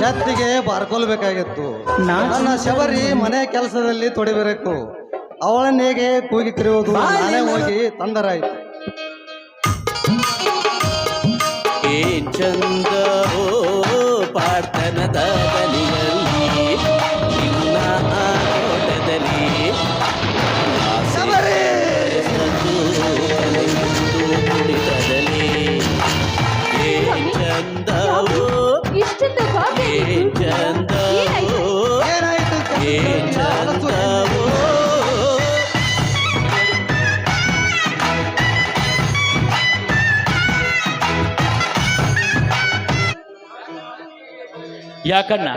ಮೆತ್ತಿಗೆ ಬಾರ್ಕೊಳ್ಬೇಕಾಗಿತ್ತು. ನನ್ನ ಶಬರಿ ಮನೆ ಕೆಲಸದಲ್ಲಿ ತೊಡಿಬೇಕು. ಅವಳನ್ನ ಹೇಗೆ ಕೂಗಿ ಕರೆಯುವುದು? ನಾನೇ ಹೋಗಿ ತಂದರಾಯ್ತು. ಏನ್ ಚಂದವೋ ಪಾರ್ಥನದ ಬಲಿಯಲ್ಲಿ ನಿನ್ನ ಆಟದಲ್ಲಿ ಶಬರಿ ಕುಡಿತದಲ್ಲಿ ಏನ್ ಚಂದವೋ ಏನ್ ಚಂದವೋ ಏನಾಯ್ತು? ಏನ್ ಚಂದವೋ ಯಾಕಣ್ಣ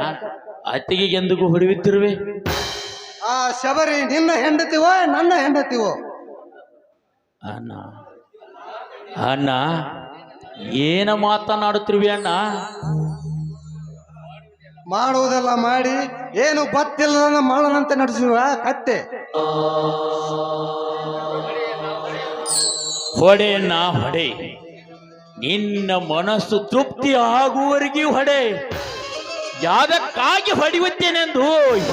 ಅತ್ತಿಗೆ ಎಂದಿಗೂ ಹೊಡೆಯುತ್ತಿರುವೆ? ಆ ಶಬರಿ ನಿನ್ನ ಹೆಂಡತಿವೋ ನನ್ನ ಹೆಂಡತಿವೋ? ಅಣ್ಣ ಅಣ್ಣ ಏನ ಮಾತನಾಡುತ್ತಿರುವೆ ಅಣ್ಣ? ಮಾಡುವುದೆಲ್ಲ ಮಾಡಿ ಏನು ಗೊತ್ತಿಲ್ಲದ ಮಾಡನಂತೆ ನಡೆಸುವ ಕತ್ತೆ. ಹೊಡೆ ಅಣ್ಣ ಹೊಡೆ, ನಿನ್ನ ಮನಸ್ಸು ತೃಪ್ತಿ ಆಗುವವರೆಗೂ ಹೊಡೆ. ಯಾದಕ್ಕಾಗಿ ಹೊಡೆಯುತ್ತೇನೆಂದು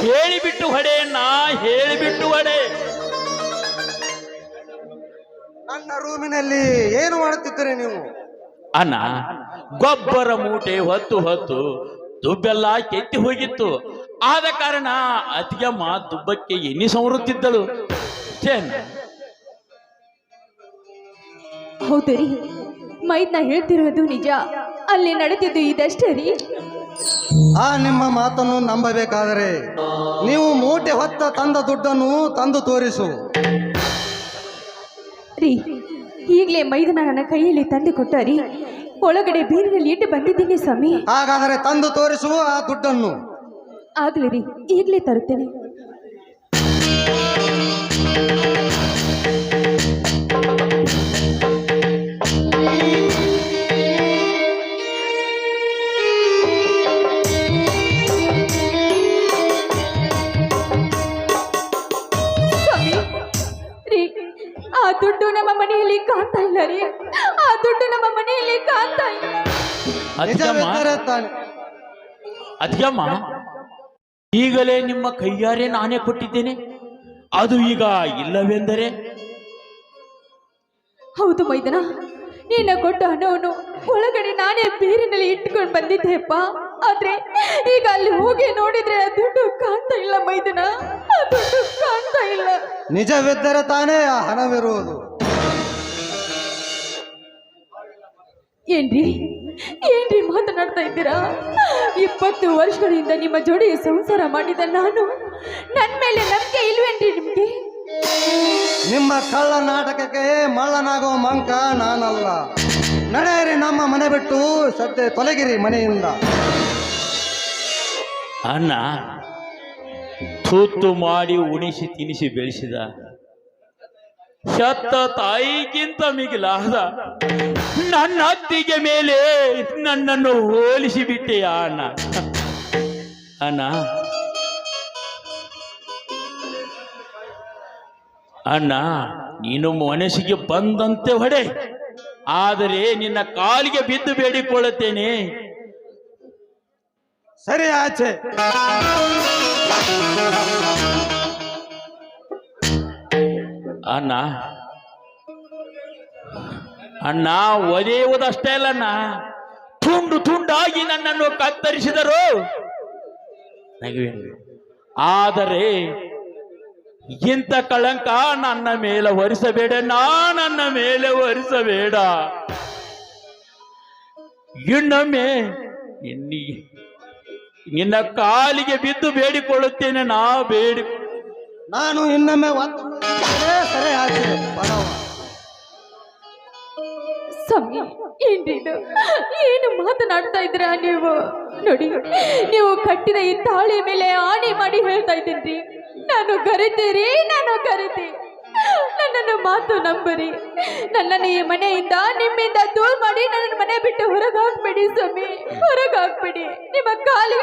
ಹೇಳಿಬಿಟ್ಟು ಹೊಡೆಯಣ್ಣ, ಹೇಳಿಬಿಟ್ಟು ಹೊಡೆ. ನನ್ನ ರೂಮಿನಲ್ಲಿ ಏನು ಮಾಡುತ್ತಿದ್ದೀರಿ ನೀವು? ಅಣ್ಣ ಗೊಬ್ಬರ ಮೂಟೆ ಹೊತ್ತು ಹೊತ್ತು ದುಬ್ಬೆಲ್ಲ ಕೆತ್ತಿ ಹೋಗಿತ್ತು. ಆದ ಕಾರಣ ಅತಿಗೆಮ್ಮ ದುಬ್ಬಕ್ಕೆ ಎಣ್ಣೆ ಸವರುತ್ತಿದ್ದಳು. ಹೌದು ರೀ, ಮೈದ್ನ ಹೇಳ್ತಿರೋದು ನಿಜ. ಅಲ್ಲಿ ನಡೆದಿದ್ದು ಇದಷ್ಟೇ ರೀ. ಆ ನಿಮ್ಮ ಮಾತನ್ನು ನಂಬಬೇಕಾದರೆ ನೀವು ಮೂಟೆ ಹೊತ್ತ ತಂದ ದುಡ್ಡನ್ನು ತಂದು ತೋರಿಸು. ರೀ, ಈಗಲೇ ಮೈದನ ನನ್ನ ಕೈಯಲ್ಲಿ ತಂದು ಕೊಟ್ಟಾರಿ. ಒಳಗಡೆ ಬೀರಿನಲ್ಲಿ ಇಟ್ಟು ಬಂದಿದ್ದೀನಿ ಸ್ವಾಮಿ. ಹಾಗಾದರೆ ತಂದು ತೋರಿಸುವ ಆ ದುಡ್ಡನ್ನು. ಆಗ್ಲಿ ರೀ, ಈಗಲೇ ತರುತ್ತೇನೆ. ಆ ದುಡ್ಡು ನಮ್ಮ ಮನೆಯಲ್ಲಿ ಕಾಣ್ತಾ ಇಲ್ಲ ರೀ. ಆ ದುಡ್ಡು ನಮ್ಮ ಮನೆಯಲ್ಲಿ ಕಾಣ್ತಾ ಇಲ್ಲ. ಅದ್ಯಮ್ಮ, ಈಗಲೇ ನಿಮ್ಮ ಕೈಯಾರೆ ನಾನೇ ಕೊಟ್ಟಿದ್ದೇನೆ, ಅದು ಈಗ ಇಲ್ಲವೆಂದರೆ? ಹೌದು ಮೈದನ, ನೀನ ಕೊಟ್ಟ ಹಣವನ್ನು ಒಳಗಡೆ ನಾನೇ ಬೀರಿನಲ್ಲಿ ಇಟ್ಕೊಂಡು ಬಂದಿದ್ದೆಪ್ಪ. ಆದ್ರೆ ಈಗ ಅಲ್ಲಿ ಹೋಗಿ ನೋಡಿದ್ರೆ ಆ ದುಡ್ಡು ಕಾಣ್ತಾ ಇಲ್ಲ ಮೈದನ, ಆ ದುಡ್ಡು ಕಾಣ್ತಾ ಇಲ್ಲ. ನಿಜವಿದ್ದರೆ ತಾನೇ ಆ ಹಣವಿರುವುದು. ಏನ್ರಿ ಏನ್ರಿ ಮಾತನಾಡ್ತಾ ಇದ್ದೀರಾ? 20 ವರ್ಷಗಳಿಂದ ನಿಮ್ಮ ಜೋಡಿ ಸಂಸಾರ ಮಾಡಿದ ನಾನು, ನನ್ನ ಮೇಲೆ ನಂಬಿಕೆ ಇಲ್ವೇನ್ರಿ ನಿಮ್ಗೆ? ನಿಮ್ಮ ಕಳ್ಳ ನಾಟಕಕ್ಕೆ ಮಳ್ಳನಾಗುವ ಮಂಕ ನಾನಲ್ಲ. ನಡೆಯಿರಿ, ನಮ್ಮ ಮನೆ ಬಿಟ್ಟು ಸದ್ಯ ತೊಲಗಿರಿ ಮನೆಯಿಂದ. ಅಣ್ಣ ತೂತು ಮಾಡಿ ಉಣಿಸಿ ತಿನಿಸಿ ಬೆಳೆಸಿದ ಶತ್ತ ತಾಯಿಗಿಂತ ಮಿಗಿಲಾದ ನನ್ನ ಅತ್ತಿಗೆ ಮೇಲೆ ನನ್ನನ್ನು ಹೋಲಿಸಿ ಬಿಟ್ಟೆಯ ಅಣ್ಣ. ಅಣ್ಣ ಅಣ್ಣ ನೀನು ಮನಸ್ಸಿಗೆ ಬಂದಂತೆ ಹೊಡೆ, ಆದರೆ ನಿನ್ನ ಕಾಲಿಗೆ ಬಿದ್ದು ಬೇಡಿಕೊಳ್ಳುತ್ತೇನೆ. ಸರಿ ಆಚೆ. ಅಣ್ಣ ಅಣ್ಣ ಒದೆಯುವುದಷ್ಟೇ ಅಲ್ಲಣ್ಣ, ತುಂಡು ತುಂಡಾಗಿ ನನ್ನನ್ನು ಕತ್ತರಿಸಿದರು. ಆದರೆ ಇಂಥ ಕಳಂಕ ನನ್ನ ಮೇಲೆ ಹೊರಿಸಬೇಡ, ನನ್ನ ಮೇಲೆ ಹೊರಿಸಬೇಡ. ಇನ್ನೊಮ್ಮೆ ನಿನ್ನ ಕಾಲಿಗೆ ಬಿದ್ದು ಬೇಡಿಕೊಳ್ಳುತ್ತೇನೆ. ನಾನು ಇನ್ನೊಮ್ಮೆ ಸರಿ ಆಚೆ. ಸ್ವಾಮಿ, ಏನ್ರಿ ಇದು? ಏನು ಮಾತನಾಡ್ತಾ ಇದ್ದೀರಾ ನೀವು? ನೋಡಿ, ನೀವು ಕಟ್ಟಿದ ಈ ತಾಳಿ ಮೇಲೆ ಆಣೆ ಮಾಡಿ ಹೇಳ್ತಾ ಇದ್ದೀನಿ, ನಾನು ಕರಿತೀರಿ, ನಾನು ಕರಿತಿ. ನನ್ನನ್ನು ಮಾತು ನಂಬರಿ. ನನ್ನನ್ನು ಈ ಮನೆಯಿಂದ ನಿಮ್ಮಿಂದ ದೂರ ಮಾಡಿ ನನ್ನ ಮನೆ ಬಿಟ್ಟು ಹೊರಗೆ ಹಾಕ್ಬೇಡಿ ಸ್ವಾಮಿ, ಹೊರಗೆ ಹಾಕ್ಬೇಡಿ. ನಿಮ್ಮ ಕಾಲಿ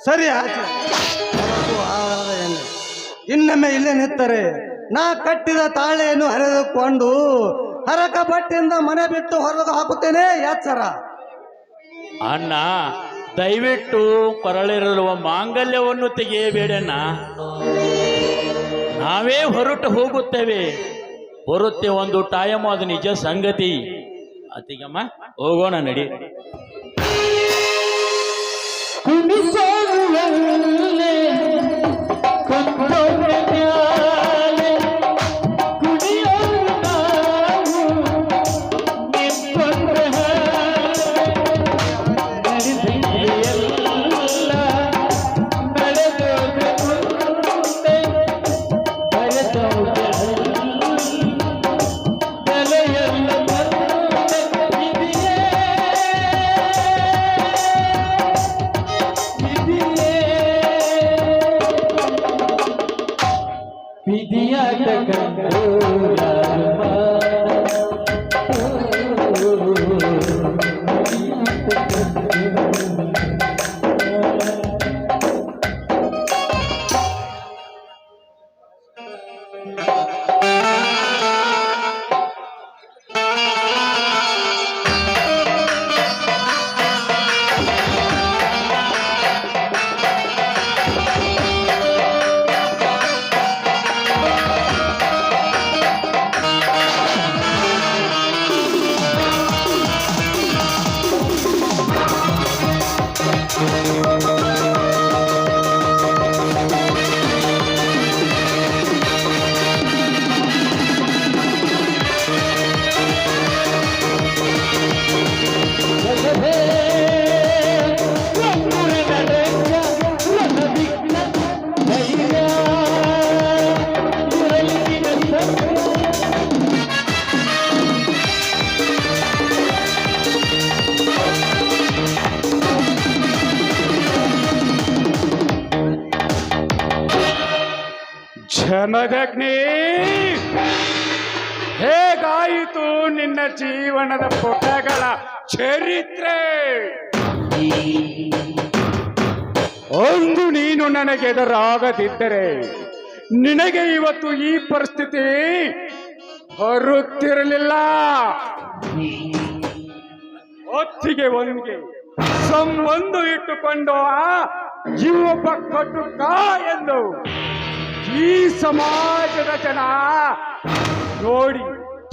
ಸರಿ ಆಚೆ. ಇನ್ನೊಮ್ಮೆ ಇಲ್ಲೇ ನಿಂತರೆ ನಾ ಕಟ್ಟಿದ ತಾಳೆಯನ್ನು ಹರಿದುಕೊಂಡು ಹರಕ ಬಟ್ಟೆಯಿಂದ ಮನೆ ಬಿಟ್ಟು ಹೊರಗೆ ಹಾಕುತ್ತೇನೆ, ಎಚ್ಚರ. ಅಣ್ಣ ದಯವಿಟ್ಟು ಕೊರಳಿರುವ ಮಾಂಗಲ್ಯವನ್ನು ತೆಗೆಯಬೇಡಣ್ಣ. ನಾವೇ ಹೊರಟು ಹೋಗುತ್ತೇವೆ, ಬರುತ್ತೆ ಒಂದು ಟೈಮ್, ಅದು ನಿಜ ಸಂಗತಿ. ಅತಿಗಮ್ಮ ಹೋಗೋಣ ನಡಿ. ಜಮದಗ್ನಿ, ಹೇಗಾಯಿತು ನಿನ್ನ ಜೀವನದ ಪುಟಗಳ ಚರಿತ್ರೆ? ಒಂದು ನೀನು ನನಗೆ ಎದುರಾಗದಿದ್ದರೆ ನಿನಗೆ ಇವತ್ತು ಈ ಪರಿಸ್ಥಿತಿ ಬರುತ್ತಿರಲಿಲ್ಲ. ಹೊತ್ತಿಗೆ ಒಂದಿಗೆ ಸಂಬಂಧ ಇಟ್ಟುಕೊಂಡು ಇವೊಬ್ಬ ಕಟುಕ ಎಂದು ಈ ಸಮಾಜದ ಜನ ನೋಡಿ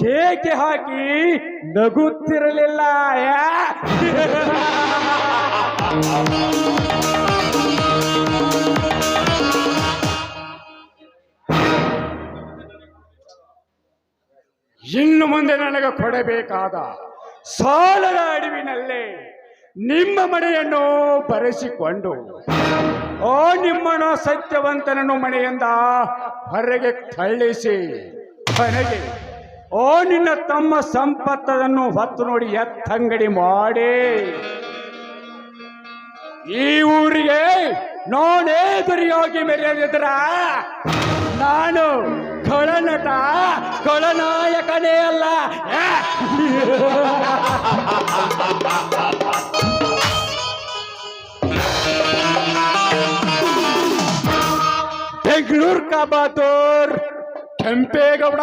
ಕೇಕೆ ಹಾಕಿ ನಗುತ್ತಿರಲಿಲ್ಲ. ಇನ್ನು ಮುಂದೆ ನನಗೆ ಕೊಡಬೇಕಾದ ಸಾಲದ ಅಡವಿನಲ್ಲೇ ನಿಮ್ಮ ಮನೆಯನ್ನು ಬರೆಸಿಕೊಂಡು ನಿಮ್ಮನ ಸತ್ಯವಂತನನ್ನು ಮನೆಯಿಂದ ಹೊರಗೆ ತಳ್ಳಿಸಿ ಕೊನೆಗೆ ನಿನ್ನ ತಮ್ಮ ಸಂಪತ್ತನ್ನು ಹೊತ್ತು ನೋಡಿ ಎತ್ತಂಗಡಿ ಮಾಡಿ ಈ ಊರಿಗೆ ನಾನೇ ದುರಿಯಾಗಿ ಮೆರೆಯದಿದ್ರ ನಾನು ಖಳನಟ ಖಳನಾಯಕನೇ ಅಲ್ಲ. ಬೆಂಗಳೂರು ಕಾ ಬಹದ್ದೂರ್ ಕೆಂಪೇಗೌಡ,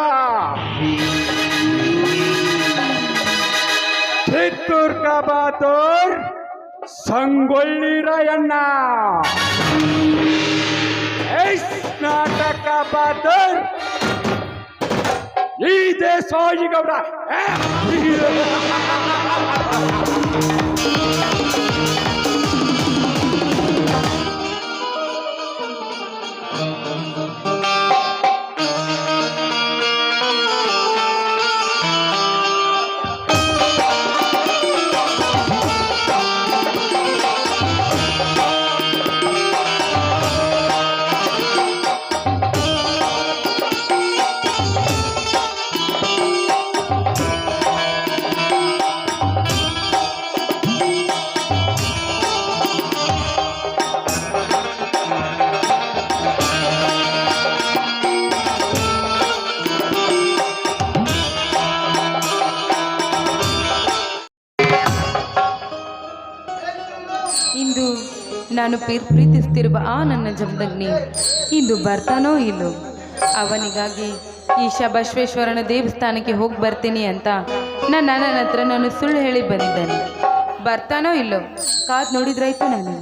ಚಿತ್ತೂರ್ ಕಾ ಬಹದ್ದೂರ್ ಸಂಗೊಳ್ಳಿ ರಾಯಣ್ಣ, ಕರ್ನಾಟಕ ಬಹದ್ದೂರ್ ಈ ದೇಸಾಯಿ ಗೌಡ. ಇಂದು ನಾನು ಪ್ರೀತಿಸ್ತಿರುವ ನನ್ನ ಜಮದಗ್ನಿ ಇಂದು ಬರ್ತಾನೋ ಇಲ್ಲೋ, ಅವನಿಗಾಗಿ ಈಶಾ ಬಸವೇಶ್ವರನ ದೇವಸ್ಥಾನಕ್ಕೆ ಹೋಗಿ ಬರ್ತೀನಿ ಅಂತ ನನ್ನ ಹತ್ರ ನಾನು ಸುಳ್ಳು ಹೇಳಿ ಬಂದಿದ್ದೇನೆ. ಬರ್ತಾನೋ ಇಲ್ಲೋ ಕಾದ್ ನೋಡಿದ್ರಾಯ್ತು ನಾನು.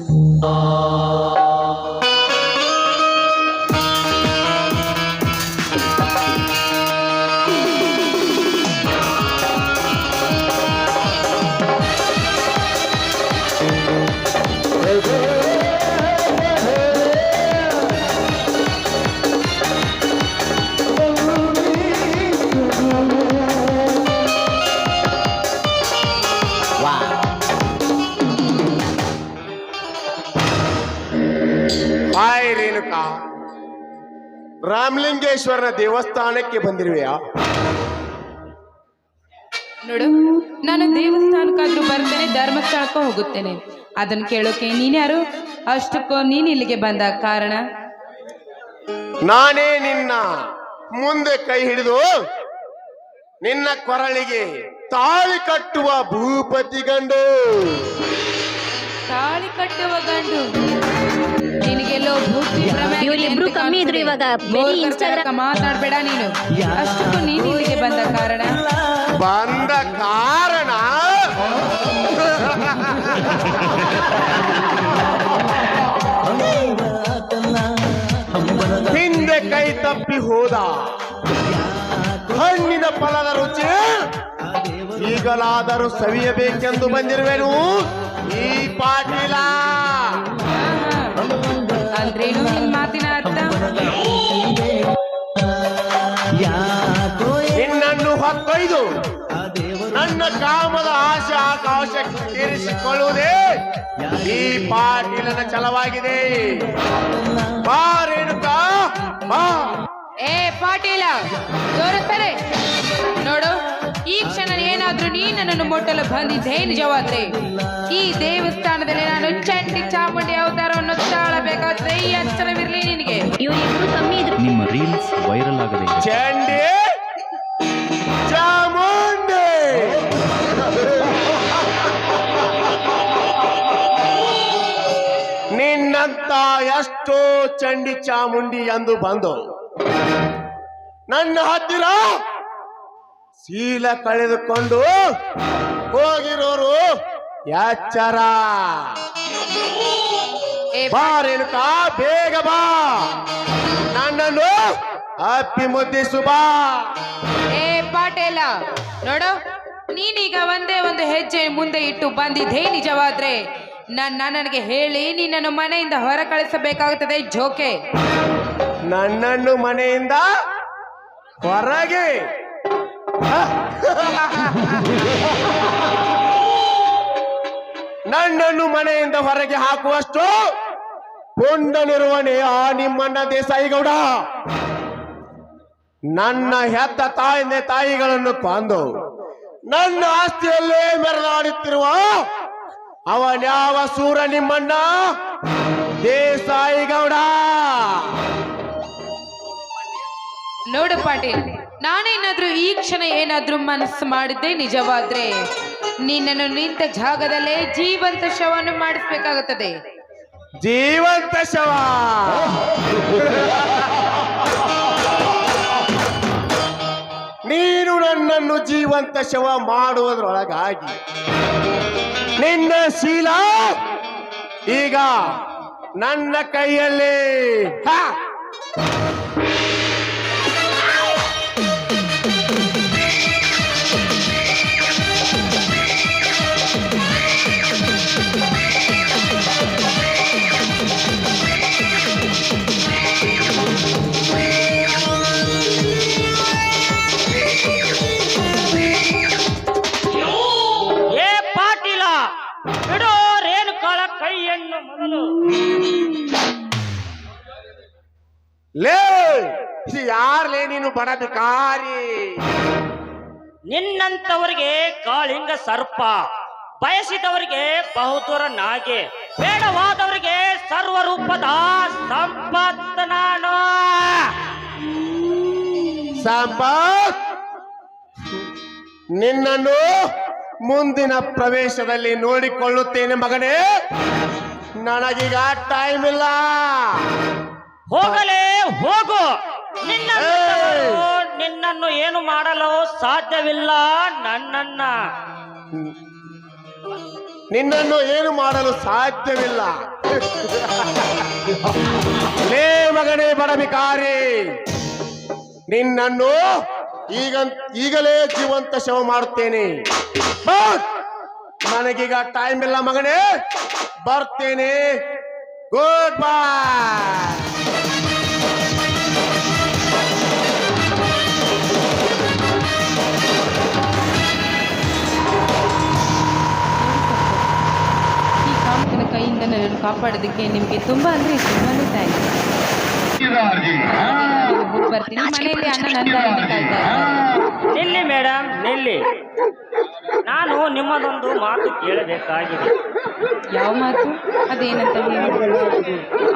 ಹಾಯ್ ರೇಣುಕಾ, ರಾಮಲಿಂಗೇಶ್ವರನ ದೇವಸ್ಥಾನಕ್ಕೆ ಬಂದಿರುವೆಯಾ? ನೋಡು, ನಾನು ದೇವಸ್ಥಾನಕ್ಕಾದ್ರೂ ಬರ್ತೇನೆ, ಧರ್ಮಸ್ಥಳಕ್ಕೂ ಹೋಗುತ್ತೇನೆ. ಅದನ್ನು ಕೇಳೋಕೆ ನೀನ್ಯಾರು? ಅಷ್ಟಕ್ಕೂ ನೀನು ಇಲ್ಲಿಗೆ ಬಂದ ಕಾರಣ? ನಾನೇ ನಿನ್ನ ಮುಂದೆ ಕೈ ಹಿಡಿದು ನಿನ್ನ ಕೊರಳಿಗೆ ತಾಳಿ ಕಟ್ಟುವ ಭೂಪತಿ ಗಂಡು. ತಾಳಿ ಕಟ್ಟುವ ಗಂಡು? ನಿನಗೆಲ್ಲೋ ಬುದ್ಧಿ ಭ್ರಮೆ ಇವರಿಬ್ರು ಕಮ್ಮಿ ಇದ್ರು ಇವಾಗ ಬರೀ ಇನ್ಸ್ಟಾಗ್ರಾಮ್ ಮಾತಾಡ್ಬೇಡ ನೀನು. ಅಷ್ಟಕ್ಕೂ ನೀನು ಇಲ್ಲಿಗೆ ಬಂದ ಕಾರಣ? ಬಂದ ಕಾರಣ ಹಿಂದೆ ಕೈ ತಪ್ಪಿ ಹೋದ ಹಣ್ಣಿನ ಫಲದ ರುಚಿ ಈಗಲಾದರೂ ಸವಿಯಬೇಕೆಂದು ಬಂದಿರುವೆನು ಈ ಪಾಟೀಲ. ಅಂದ್ರೇನು ನಿನ್ ಮಾತಿನ ಅರ್ಥ? ನಿನ್ನನ್ನು ಹೊತ್ತೊಯ್ದು ನನ್ನ ಕಾಮದ ಆಶೆ ಆಕಾಶ ತೀರಿಸಿಕೊಳ್ಳುವುದೇ ಈ ಪಾಟೀಲನ ಛಲವಾಗಿದೆ. ಬಾ ರೇಣುಕಾ, ಬಾ. ಏ ಪಾಟೀಲ, ತೋರುತ್ತಾರೆ ನೋಡು, ಈ ಕ್ಷಣ ಏನಾದ್ರೂ ನೀ ನನ್ನನ್ನು ಮುಟ್ಟಲು ಬಂದಿದ್ದೇ ನಿಜವಾದ್ರೆ ಈ ದೇವಸ್ಥಾನದಲ್ಲಿ ನಾನು ಚಂಡಿ ಚಾಮುಂಡಿ ಅವತಾರವನ್ನು ತಾಳಬೇಕಾದ್ರೆ ಈ ಎಚ್ಚರವಿರ್ಲಿ ನಿನಗೆ. ಇವರಿಬ್ರು ಕಮ್ಮಿ ಇದ್ರು ನಿಮ್ಮ ರೀಲ್ಸ್ ವೈರಲ್ ಆಗದೆ ಇದೆ. ಚಂಡಿ ಚಾಮುಂಡಿ ನಿನ್ನಂತ ಎಷ್ಟೋ ಚಂಡಿ ಚಾಮುಂಡಿ ಎಂದು ಬಂದು ನನ್ನ ಹತ್ತಿರ ಶೀಲ ಕಳೆದುಕೊಂಡು ಹೋಗಿರೋರು ಎಚ್ಚರ. ಬಾ ರೇಣುಕಾ, ಬೇಗ ಬಾ, ನನ್ನನ್ನು ಅಪ್ಪಿ ಮುದ್ದಿಸು ಬಾ. ಏ ಪಾಟೇಲ, ನೋಡು, ನೀನೀಗ ಒಂದೇ ಒಂದು ಹೆಜ್ಜೆ ಮುಂದೆ ಇಟ್ಟು ಬಂದಿದ್ದೇ ನಿಜವಾದ್ರೆ ನನಗೆ ಹೇಳಿ ನಿನ್ನನ್ನು ಮನೆಯಿಂದ ಹೊರ ಕಳಿಸಬೇಕಾಗುತ್ತದೆ. ಜೋಕೆ ನನ್ನನ್ನು ಮನೆಯಿಂದ ಹೊರಗೆ ನನ್ನನ್ನು ಮನೆಯಿಂದ ಹೊರಗೆ ಹಾಕುವಷ್ಟು ಪುಂಡನಿರುವನೇ ಆ ನಿಮ್ಮಣ್ಣ ದೇಸಾಯಿಗೌಡ. ನನ್ನ ಹೆತ್ತ ತಾಯಿಗಳನ್ನು ಕೊಂದು ನನ್ನ ಆಸ್ತಿಯಲ್ಲೇ ಮೆರೆದಾಡುತ್ತಿರುವ ಅವನ್ಯಾವ ಸೂರ ನಿಮ್ಮಣ್ಣ ದೇಸಾಯಿಗೌಡ. ನೋಡು ಪಾಟೀಲ್, ನಾನೇನಾದ್ರೂ ಈ ಕ್ಷಣ ಏನಾದ್ರೂ ಮನಸ್ಸು ಮಾಡಿದ್ದೆ ನಿಜವಾದ್ರೆ ನಿನ್ನನ್ನು ನಿಂತ ಜಾಗದಲ್ಲೇ ಜೀವಂತ ಶವವನ್ನು ಮಾಡಿಸ್ಬೇಕಾಗುತ್ತದೆ. ಜೀವಂತ ಶವ? ನೀನು ನನ್ನನ್ನು ಜೀವಂತ ಶವ ಮಾಡುವುದರೊಳಗಾಗಿ ನಿನ್ನ ಶೀಲ ಈಗ ನನ್ನ ಕೈಯಲ್ಲಿ. ಬಿಡು ರೇಣುಕಾಳ ಕೈಯನ್ನು ಮೊದಲು. ಲೇ, ಯಾರ್ಲೇ ನೀನು ಬಡ ಭಿಕಾರಿ? ನಿನ್ನಂತವರಿಗೆ ಕಾಳಿಂಗ ಸರ್ಪ, ಬಯಸಿದವರಿಗೆ ಬಹುದೂರ ನಾಗೆ, ಬೇಡವಾದವರಿಗೆ ಸರ್ವರೂಪದ ಸಂಪತ್ ನಾನು. ಸಂಪತ್, ನಿನ್ನನ್ನು ಮುಂದಿನ ಪ್ರವೇಶದಲ್ಲಿ ನೋಡಿಕೊಳ್ಳುತ್ತೇನೆ ಮಗನೇ. ನನಗೀಗ ಟೈಮ್ ಇಲ್ಲ. ಹೋಗಲೇ ಹೋಗು. ನಿನ್ನನ್ನು ಏನು ಮಾಡಲು ಸಾಧ್ಯವಿಲ್ಲ. ನನ್ನನ್ನ ನಿನ್ನನ್ನು ಏನು ಮಾಡಲು ಸಾಧ್ಯವಿಲ್ಲ. ಲೇ ಮಗನೇ ಬಡಬಿಕಾರಿ, ನಿನ್ನನ್ನು ಈಗಲೇ ಜೀವಂತ ಶವ ಮಾಡುತ್ತೇನೆ. ನನಗೀಗ ಟೈಮ್ ಇಲ್ಲ ಮಗನೇ, ಬರ್ತೇನೆ. ಗುಡ್ ಬಾಯ್. ಈ ಕಾಮಕನ ಕೈಯಿಂದ ನನ್ನನ್ನು ಕಾಪಾಡೋದಕ್ಕೆ ನಿಮಗೆ ತುಂಬಾ ತುಂಬಾನೇ ಥ್ಯಾಂಕ್ಸ್. ಬರ್ತೀನಿ. ಮನೆಯಲ್ಲಿ ಅಣ್ಣ ನನ್ನ ಕಾಯ್ತಾ ಇದ್ದಾರೆ. ನಿಲ್ಲಿ ಮೇಡಮ್, ನಿಲ್ಲಿ. ನಾನು ನಿಮ್ಮದೊಂದು ಮಾತು ಕೇಳಬೇಕಾಗಿದೆ. ಯಾವ ಮಾತು? ಅದೇನಂತ ಹೇಳಿ.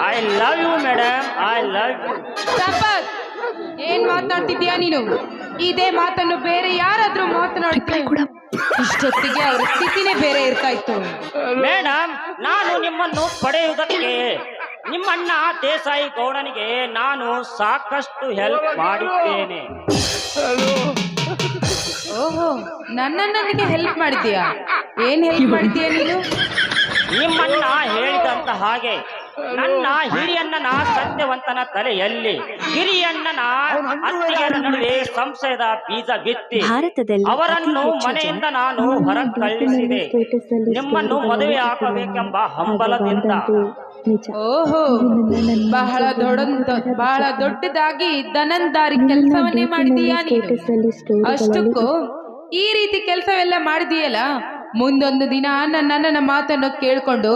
I love you madam, I love you. Sampath, ಏನ್ ಮಾತನಾಡ್ತಿದ್ಯಾ ನೀನು? ಇದೇ ಮಾತನ್ನು ಬೇರೆ ಯಾರಾದ್ರೂ ಮಾತನಾಡಿದ್ರೆ ಇಷ್ಟೊತ್ತಿಗೆ ಅವರ ಸ್ಥಿತಿನೇ ಬೇರೆ ಇರ್ತಾ ಇತ್ತು. ಮೇಡಮ್, ನಾನು ನಿಮ್ಮನ್ನು ಪಡೆಯುವುದಕ್ಕೆ ನಿಮ್ಮಣ್ಣ ದೇಸಾಯಿ ಗೌಡನಿಗೆ ನಾನು ಸಾಕಷ್ಟು ಹೆಲ್ಪ್ ಮಾಡಿದ್ದೇನೆ. ಓಹೋ, ನನಗೆ ಹೆಲ್ಪ್ ಮಾಡಿದ್ಯಾ? ಏನ್ ಹೆಲ್ಪ್ ಮಾಡಿದ್ಯಾ ನೀನು? ನಿಮ್ಮಣ್ಣ ಹೇಳಿದಂತ ಹಾಗೆ ನನ್ನ ಹಿರಿಯಣ್ಣನ ಸತ್ಯವಂತನ ತಲೆಯಲ್ಲಿ ಹಿರಿಯಣ್ಣನ ಅತ್ತಿಗೆಯರ ನಡುವೆ ಸಂಶಯದ ಬೀಜ ಬಿತ್ತಿ ಅವರನ್ನು ಮನೆಯಿಂದ ನಾನು ಹೊರ ಕಳಿಸಿದೆ, ನಿಮ್ಮನ್ನು ಮದುವೆ ಆಗಬೇಕೆಂಬ ಹಂಬಲದಿಂದ. ಓಹೋ, ಬಹಳ ದೊಡ್ಡದಾಗಿ ದನಂದಾರಿ ಕೆಲಸವನ್ನೇ ಮಾಡಿದೀಯಾ ನೀನು. ಅಷ್ಟಕ್ಕೂ ಈ ರೀತಿ ಕೆಲಸವೆಲ್ಲ ಮಾಡಿದೀಯಲ್ಲ, ಮುಂದೊಂದು ದಿನ ನನ್ನ ಮಾತನ್ನು ಕೇಳ್ಕೊಂಡು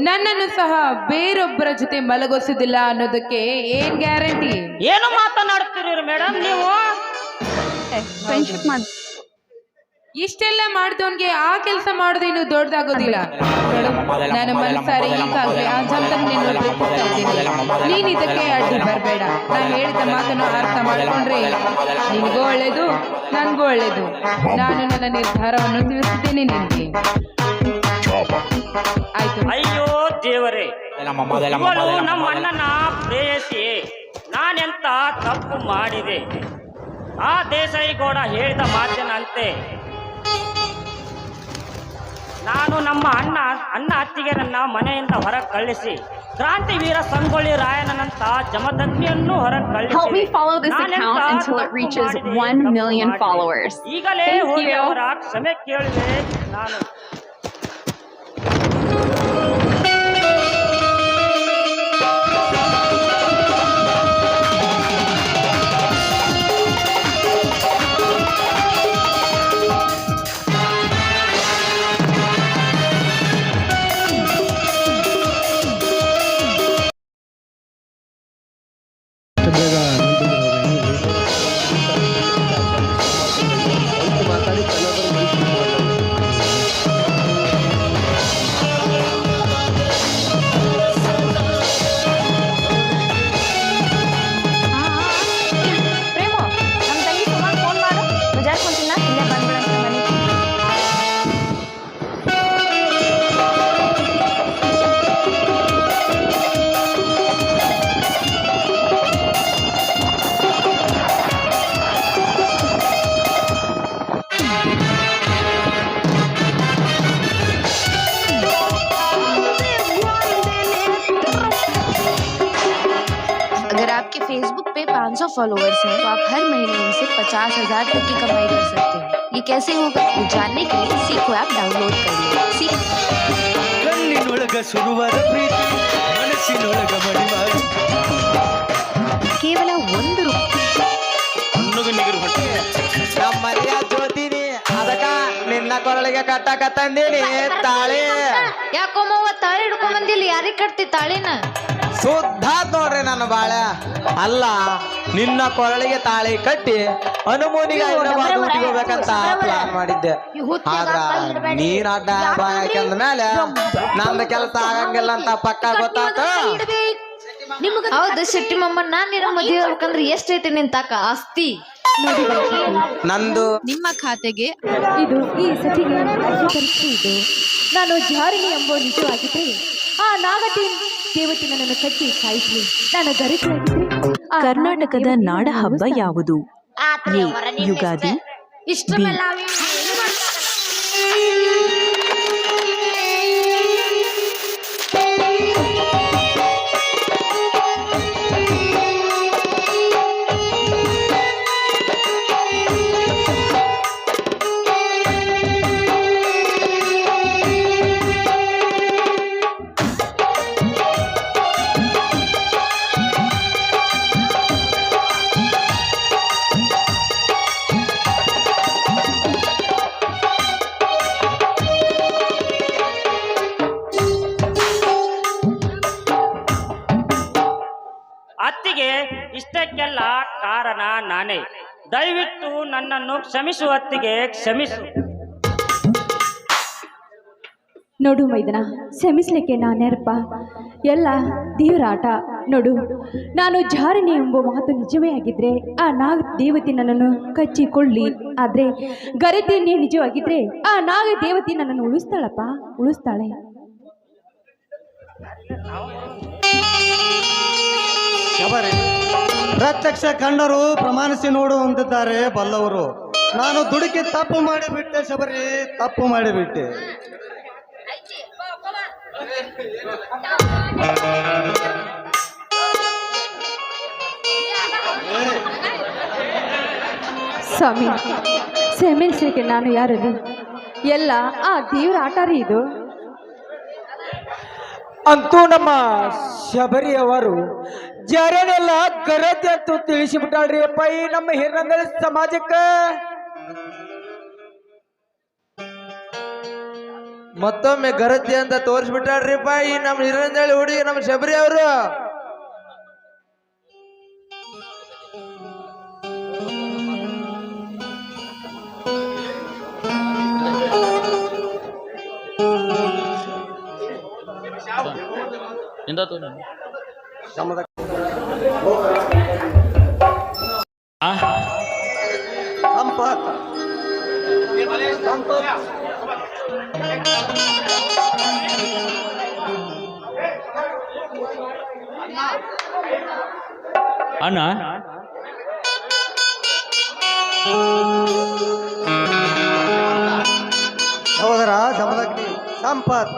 ನನ್ನನ್ನು ಸಹ ಬೇರೊಬ್ಬರ ಜೊತೆ ಮಲಗೋಸುದಿಲ್ಲ ಅನ್ನೋದಕ್ಕೆ ಏನ್ ಗ್ಯಾರಂಟಿ? ಏನು ಮಾತನಾಡ್ತೀರಿ ಮೇಡಮ್ ನೀವು? ಇಷ್ಟೆಲ್ಲ ಮಾಡಿದವನ್ಗೆ ಆ ಕೆಲಸ ಮಾಡೋದೇನು ದೊಡ್ಡದಾಗೋದಿಲ್ಲ. ನಾನು ಮನಸಾರೆ ಈಗಾಗಲೇ ಆ ಜಂತನ್ನೇ ಪ್ರೀತಿಸ್ತಾ ಇದ್ದೀನಿ. ನೀನ್ ಇದಕ್ಕೆ ಅಡ್ಡಿ ಬರಬೇಡ. ನಾನು ಹೇಳಿದ ಮಾತನ್ನು ಅರ್ಥ ಮಾಡ್ಕೊಂಡ್ರೆ ನಿನಗೂ ಒಳ್ಳೇದು, ನನ್ಗೂ ಒಳ್ಳೇದು. ನಾನು ನನ್ನ ನಿರ್ಧಾರವನ್ನು ತಿಳಿಸಿದ್ದೇನೆ ನಿನ್ಗೆ. ಆಯ್ತು. ಅಯ್ಯೋ ದೇವರೇ, ಇವಳು ನಮ್ಮ ಅಣ್ಣನ ಪ್ರೇಯಸಿ. ನಾನೆಂತ ತಪ್ಪು ಮಾಡಿದೆ? ಆ ದೇಸಾಯಿ ಗೌಡ ಹೇಳಿದ ಮಾತಿನಂತೆ ನಾನು ನಮ್ಮ ಅಣ್ಣ ಅತ್ತಿಗೆರನ್ನ ಮನೆಯಿಂದ ಹೊರ ಕಳಿಸಿ ಕ್ರಾಂತಿವೀರ ಸಂಗೊಳ್ಳಿ ರಾಯಣ್ಣನಂತ ಜಮದಗ್ನಿಯನ್ನು ಹೊರ Help me follow this ಕಳಿಸಿ account until it reaches 1 million followers. ಈಗಲೇ Thank ಹೋಗಿ you. ಅವರ ಕ್ಷಮೆ ಕೇಳಿದೆ ನಾನು. ಪ್ರೇಮು, ನಮ್ಮ ತಂಗಿ ಸುಮಾರು ಫೋನ್ ಮಾಡು. ಬಜಾರ್ ಕೊಂತಿನ ಇಲ್ಲೇ ಬಂದ್ಬಿಡಂತ ಮನೆ. अगर आपके फेसबुक पे 500 फॉलोअर्स हैं तो आप हर महीने उनसे 50,000 तक की कमाई कर सकते हैं। ये कैसे होगा, ये जानने के लिए सीखो ऐप डाउनलोड कर लो। ಕೇವಲ ಜ್ಯೋತಿನಿ, ಅದಕ್ಕ ನಿನ್ನ ಕೊರಳಿಗೆ ಕಟ್ಟಕ ತಂದೀನಿ ತಾಳಿ. ಯಾಕೋ ಮವ್ವ ತಾಳಿ ಹಿಡ್ಕೊಂಡ್ ಬಂದಿಲ್ಲ, ಯಾರಿಗೆ ಕಟ್ತಿ ತಾಳಿನ? ಶುದ್ಧ ನೋಡ್ರಿ ನನ್ನ ಬಾಳ. ಅಲ್ಲ, ನಿನ್ನ ಕೊರಳಿಗೆ ತಾಳಿ ಕಟ್ಟಿ ಹನುಮೂನಿಗೆ ಹೋಗ್ಬೇಕಂತ ಪ್ಲಾನ್ ಮಾಡಿದ್ದೆ. ಆದ್ರ ನೀನ್ ಅಡ್ಡ ಬಾಯಕಂದ ಮೇಲೆ ನನ್ನ ಕೆಲಸ ಆಗಂಗಿಲ್ಲ ಅಂತ ಪಕ್ಕ ಗೊತ್ತಾತ. ಹೌದು ಶೆಟ್ಟಿ ಮಮ್ಮ, ನಾನ್ ನಿನ್ನ ಮದುವೆ ಆಗ್ಬೇಕಂದ್ರೆ ಎಷ್ಟೈತಿ ನಿನ್ ತಾಕ ಆಸ್ತಿ? ನಂದು ನಿಮ್ಮ ಖಾತೆಗೆ ಇದು ಈ ಸತಿಗೆ ಅರ್ಜಿ ಪರೀಕ್ಷೆ ಇದೆ. ನಾನು ಜಾರಿಣಿ ಎಂಬ ನಿಜವಾಗಿದ್ರೆ ಆ ನಾಗಟಿ ದೇವತೆ ನನ್ನನ್ನು ಕಟ್ಟಿ ಸಾಯಿಸಿ ನಾನು ಗರಿಕೆಯಾಗಿದ್ರೆ. ಕರ್ನಾಟಕದ ನಾಡ ಹಬ್ಬ ಯಾವುದು? ಎ ಯುಗಾದಿ, ಬಿ ಇಷ್ಟಕ್ಕೆಲ್ಲ ಕಾರಣ ನಾನೇ. ದಯವಿಟ್ಟು ನನ್ನನ್ನು ಕ್ಷಮಿಸುವತ್ತಿಗೆ ಕ್ಷಮಿಸು. ನೋಡು ಮೈದನ, ಕ್ಷಮಿಸ್ಲಿಕ್ಕೆ ನಾನ್ಯಾರಪ್ಪ? ಎಲ್ಲ ದೇವರ ಆಟ. ನೋಡು, ನಾನು ಜಾರಿಣಿ ಎಂಬ ಮಾತು ನಿಜವೇ ಆಗಿದ್ರೆ ಆ ನಾಗ ದೇವತೆ ನನ್ನನ್ನು ಕಚ್ಚಿಕೊಳ್ಳಿ. ಆದರೆ ಗರತಿಯನ್ನೇ ನಿಜವಾಗಿದ್ರೆ ಆ ನಾಗ ದೇವತೆ ನನ್ನನ್ನು ಉಳಿಸ್ತಾಳಪ್ಪ, ಉಳಿಸ್ತಾಳೆ. ಪ್ರತ್ಯಕ್ಷ ಕಂಡರು ಪ್ರಮಾಣಿಸಿ ನೋಡು ಅಂತಿದ್ದಾರೆ ಬಲ್ಲವರು. ನಾನು ದುಡುಕಿ ತಪ್ಪು ಮಾಡಿಬಿಟ್ಟೆ ಶಬರಿ, ತಪ್ಪು ಮಾಡಿಬಿಟ್ಟೆ. ಸ್ವಾಮಿ, ಕ್ಷಮಿಸ್ಲಿಕ್ಕೆ ನಾನು ಯಾರು? ಎಲ್ಲ ಆ ದೇವರ ಆಟ ರೀ ಇದು. ಅಂತೂ ನಮ್ಮ ಶಬರಿಯವರು ಜರನೆಲ್ಲ ಗರತಿ ಅಂತೂ ತಿಳಿಸಿಬಿಟ್ಟಾಳ್ರಿ ಅಪ್ಪ ಈ ನಮ್ಮ ಹಿರಂಗಲ ಸಮಾಜಕ್ಕ. ಮತ್ತೊಮ್ಮೆ ಗರತಿ ಅಂತ ತೋರಿಸ್ಬಿಟ್ಟಾಳ್ರಿಪ್ಪ ಈ ನಮ್ಮ ಹಿರಂಗಳಿ ಹುಡುಗಿ ನಮ್ಮ ಶಬರಿ ಅವರು. ಅಣ್ಣ, ಸಹೋದರ ಸಮದಗ್ನಿ ಸಂಪತ್.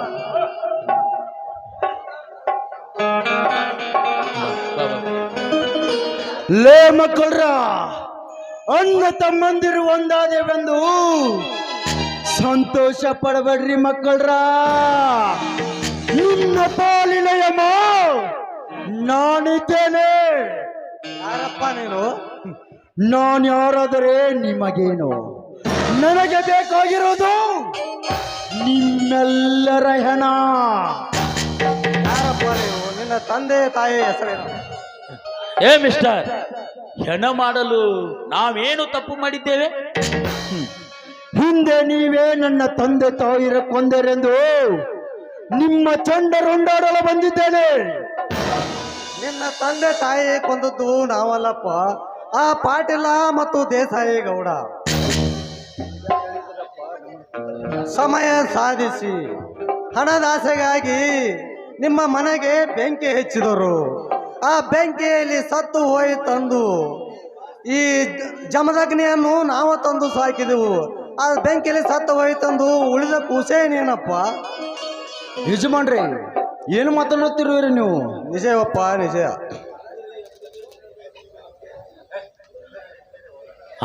ಲೇ ಮಕ್ಕಳ್ರ, ಅಣ್ಣ ತಮ್ಮಂದಿರು ಒಂದಾದೇವೆಂದು ಸಂತೋಷ ಪಡಬೇಡ್ರಿ ಮಕ್ಕಳ್ರ. ನಿನ್ನ ಪಾಲಿನ ಯಮ ನಾನಿದ್ದೇನೆ. ಯಾರಪ್ಪ ನೀನು? ನಾನು ಯಾರಾದರೆ ನಿಮಗೇನು? ನನಗೆ ಬೇಕಾಗಿರೋದು ನಿಮ್ಮೆಲ್ಲರ ಹೆಣ. ಯಾರಪ್ಪ ನೀವು? ನಿನ್ನ ತಂದೆ ತಾಯಿ ಹೆಸರೇನು? ಏ ಮಿಸ್ಟರ್, ಹೆಣ ಮಾಡಲು ನಾವೇನು ತಪ್ಪು ಮಾಡಿದ್ದೇವೆ? ಹಿಂದೆ ನೀವೇ ನನ್ನ ತಂದೆ ತಾಯಿರ ಕೊಂದರೆಂದು ನಿಮ್ಮ ಚಂಡ ರುಂಡಾಡಲು ಬಂದಿದ್ದೇನೆ. ನಿನ್ನ ತಂದೆ ತಾಯಿ ಕೊಂದದ್ದು ನಾವಲ್ಲಪ್ಪ, ಆ ಪಾಟೀಲ ಮತ್ತು ದೇಸಾಯಿ ಗೌಡ. ಸಮಯ ಸಾಧಿಸಿ ಹಣದಾಸೆಗಾಗಿ ನಿಮ್ಮ ಮನೆಗೆ ಬೆಂಕಿ ಹೆಚ್ಚಿದರು. ಆ ಬೆಂಕಿಯಲ್ಲಿ ಸತ್ತು ಹೋಯಿತಂದು ಈ ಜಮದಗ್ನಿಯನ್ನು ನಾವು ತಂದು ಸಾಕಿದೆವು. ಆ ಬೆಂಕಿಯಲ್ಲಿ ಸತ್ತು ಹೋಯಿತಂದು ಉಳಿದ ಕೂಸೇನೇನಪ್ಪ? ಯಜಮಾನ್ರಿ, ಏನು ಮಾತಾಡುತ್ತಿರುವಿರಿ ನೀವು? ನಿಜವಪ್ಪ, ನಿಜ.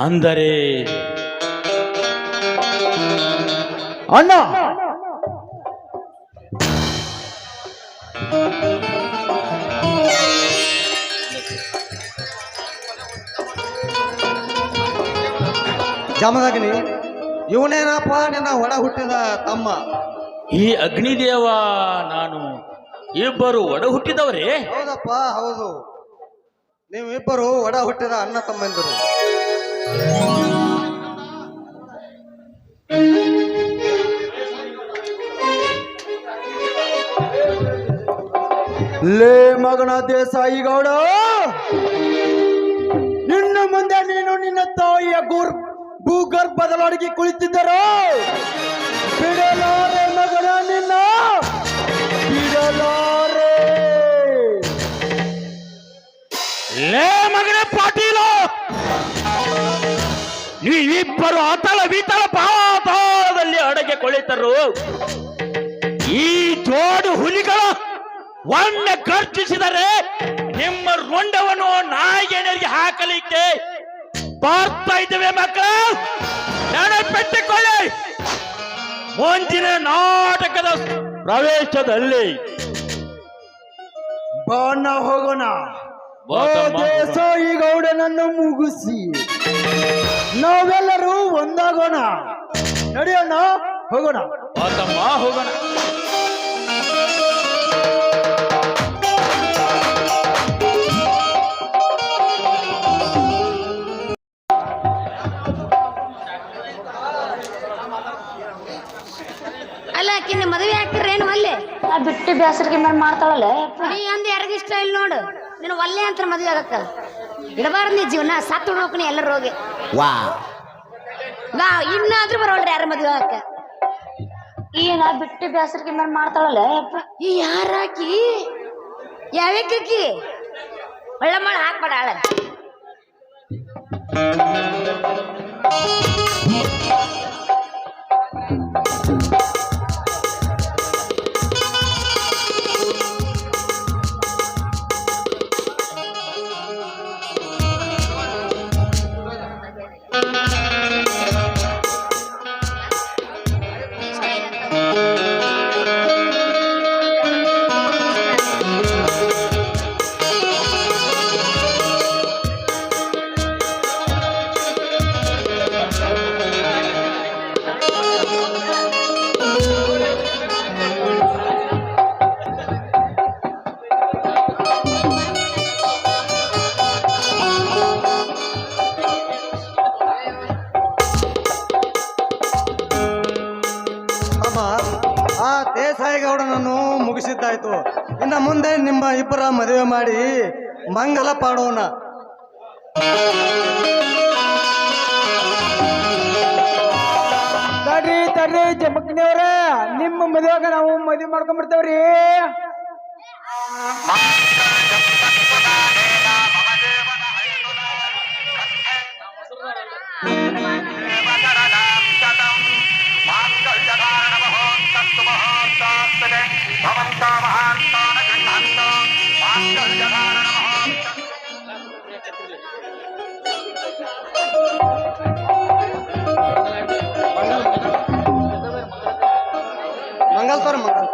ಅಂದರೆ ಅಣ್ಣ, ಜಮದಗ್ನಿ ಇವನೇನಪ್ಪ ನಿನ್ನ ಒಡ ಹುಟ್ಟಿದ ತಮ್ಮ? ಈ ಅಗ್ನಿದೇವ ನಾನು ಇಬ್ಬರು ಒಡ ಹುಟ್ಟಿದವರೇ? ಹೌದಪ್ಪ, ಹೌದು. ನೀವಿಬ್ಬರು ಒಡ ಹುಟ್ಟಿದ ಅಣ್ಣ ತಮ್ಮಂದಿರು. ಲೇ ಮಗನ ದೇಸಾಯಿ ಗೌಡ, ನಿನ್ನ ಮುಂದೆ ನೀನು ನಿನ್ನ ತಾಯಿಯ ಭೂಗರ್ಭದೊಳಗೆ ಕುಳಿತಿದ್ದರು. ಬಿಡಲಾರೆ ಮಗನ, ನಿನ್ನ ಬಿಡಲಾರೆ. ಲೇ ಮಗನ ಪಾಟೀಲ, ನೀವಿಬ್ಬರು ಅತಳ ವಿತಳ ಪಾತಾಳದಲ್ಲಿ ಅಡಗೆ ಕುಳಿತರು. ಈ ಜೋಡು ಹುಲಿಗಳ ಒಮ್ಮೆ ಗರ್ಜಿಸಿದರೆ ನಿಮ್ಮ ರುಂಡವನ್ನು ನಾಯಿಗೆ ಹಾಕಲಿಕ್ಕೆ ಬರ್ತಾ ಇದ್ದೇವೆ ಮಕ್ಕಳು, ನೆನಪಿಟ್ಟುಕೊಳ್ಳಿ. ಮುಂದಿನ ನಾಟಕದ ಪ್ರವೇಶದಲ್ಲಿ ಬಣ್ಣ ಹೋಗೋಣ. ದೇಸಾಯಿ ಗೌಡನನ್ನು ಮುಗಿಸಿ ನಾವೆಲ್ಲರೂ ಒಂದಾಗೋಣ. ನಡೆಯೋಣ, ಹೋಗೋಣ. ಹೋಗೋಣ. ಮದ್ವೆ ಹಾಕ್ತಿರ ಏನು ಒಲ್ಲೆ ಆ ಬಿಟ್ಟು ಬೇಸರಿಗೆ ಮೇಲೆ ಮಾಡ್ತಾಳಲ್ಲ ನೀ ಅಂದ್ ಯಾರಿಗ ಇಷ್ಟ ಇಲ್ಲ ನೋಡು ನೀನು ಒಲ್ಲೆ ಅಂತ ಮದ್ವೆ ಆಗಕ್ಕ ಇಡಬಾರ್ದು ನೀ ಜೀವನ ಸತ್ತು ನೋಡ್ಕೊನಿ ಎಲ್ಲರೂ ಹೋಗಿ ವಾ ಇನ್ನಾದ್ರೂ ಬರೋಳ್ರಿ ಯಾರ ಮದ್ವೆ ಆಗಕ್ಕ ಏನ ಬಿಟ್ಟು ಬೇಸರಿಗೆ ಮೇಲೆ ಮಾಡ್ತಾಳಲ್ಲ ಈ ಯಾರಾಕಿ ಯಾವ್ಯಾಕಿ ಒಳ್ಳೆ ಮಾಡಿ ಹಾಕ್ಬೇಡ ಆಳ ಆ ದೇಸಾಯಿಗೌಡನನ್ನು ಮುಗಿಸಿದ್ದಾಯ್ತು. ಇನ್ನು ಮುಂದೆ ನಿಮ್ಮ ಇಬ್ಬರ ಮದುವೆ ಮಾಡಿ ಮಂಗಲ ಪಾಡೋಣ. ತರ್ರಿ ಜಮಕ್ನಿಯವ್ರ, ನಿಮ್ಮ ಮದುವೆಗ ನಾವು ಮದುವೆ ಮಾಡ್ಕೊಂಡ್ಬಿಡ್ತೇವ್ರಿ. ಮಂಗಲ್ ತೋರ ಮಂಗಲ್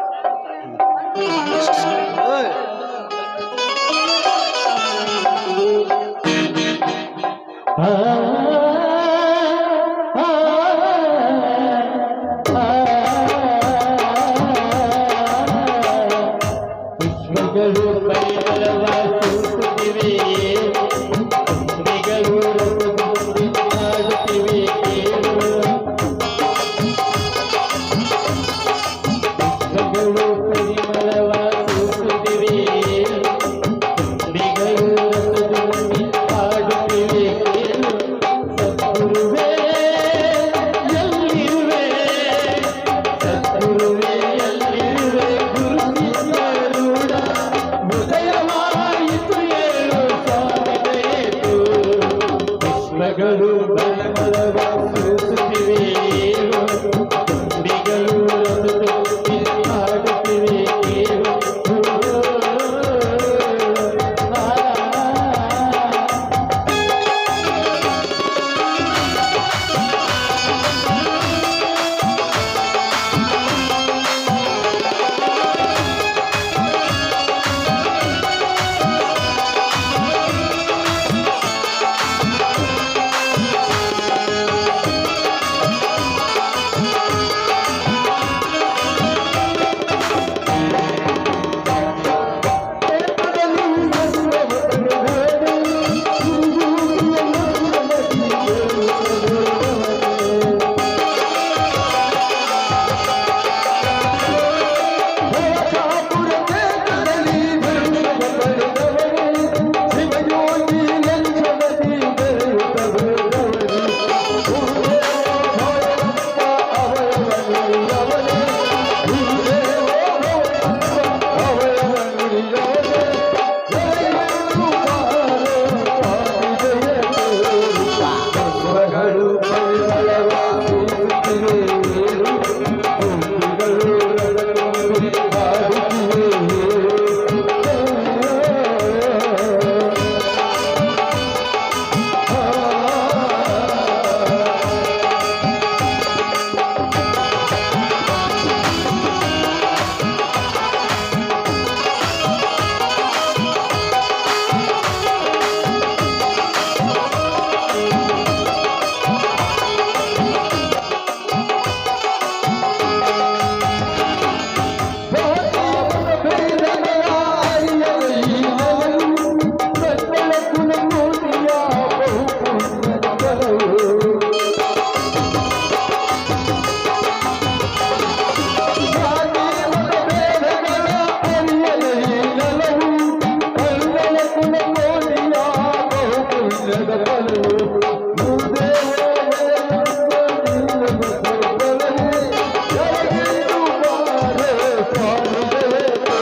ತೋರಿಸಬೇಕು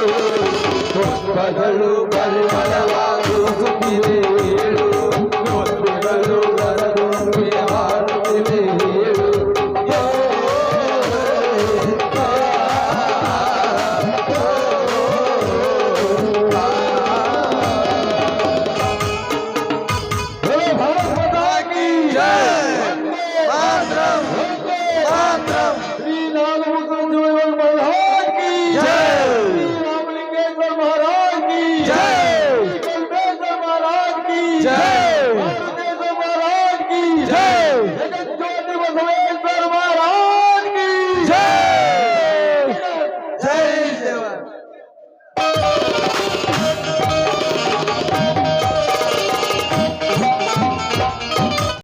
ಪುಷ್ಪಗಳು ಪರಿಮಳವ